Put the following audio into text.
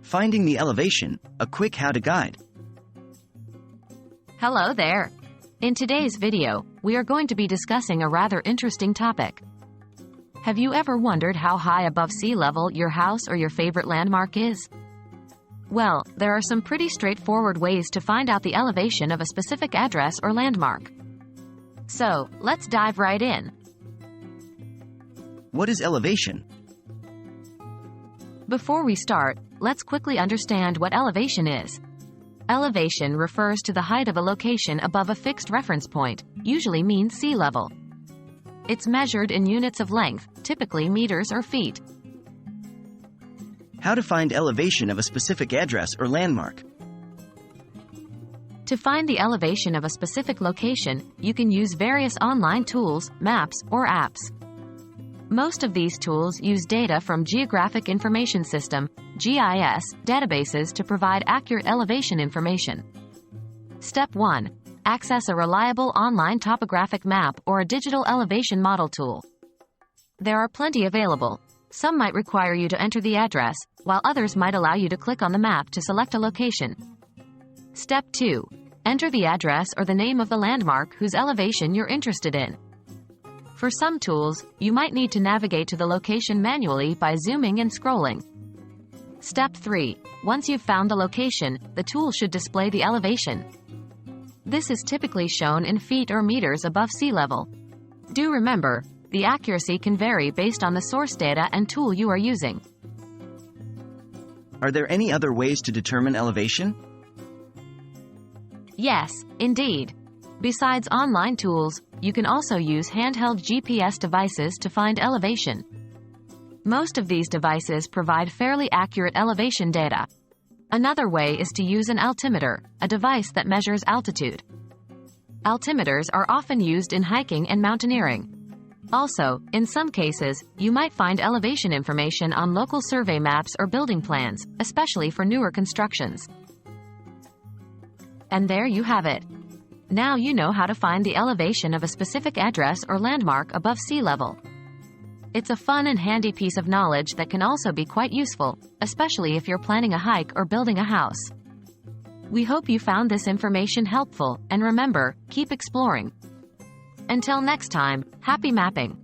Finding the elevation, a quick how-to guide. Hello there. In today's video, we are going to be discussing a rather interesting topic. Have you ever wondered how high above sea level your house or your favorite landmark is? Well, there are some pretty straightforward ways to find out the elevation of a specific address or landmark. So, let's dive right in. What is elevation? Before we start, let's quickly understand what elevation is. Elevation refers to the height of a location above a fixed reference point, usually mean sea level. It's measured in units of length, typically meters or feet. How to find elevation of a specific address or landmark. To find the elevation of a specific location, you can use various online tools, maps, or apps. Most of these tools use data from Geographic Information System, GIS, databases to provide accurate elevation information. Step 1. Access a reliable online topographic map or a digital elevation model tool. There are plenty available. Some might require you to enter the address, while others might allow you to click on the map to select a location. Step 2. Enter the address or the name of the landmark whose elevation you're interested in. For some tools, you might need to navigate to the location manually by zooming and scrolling. Step 3. Once you've found the location, the tool should display the elevation. This is typically shown in feet or meters above sea level. Do remember, the accuracy can vary based on the source data and tool you are using. Are there any other ways to determine elevation? Yes, indeed. Besides online tools, you can also use handheld GPS devices to find elevation. Most of these devices provide fairly accurate elevation data. Another way is to use an altimeter, a device that measures altitude. Altimeters are often used in hiking and mountaineering. Also, in some cases, you might find elevation information on local survey maps or building plans, especially for newer constructions. And there you have it. Now you know how to find the elevation of a specific address or landmark above sea level. It's a fun and handy piece of knowledge that can also be quite useful, especially if you're planning a hike or building a house. We hope you found this information helpful, and remember, keep exploring. Until next time, happy mapping!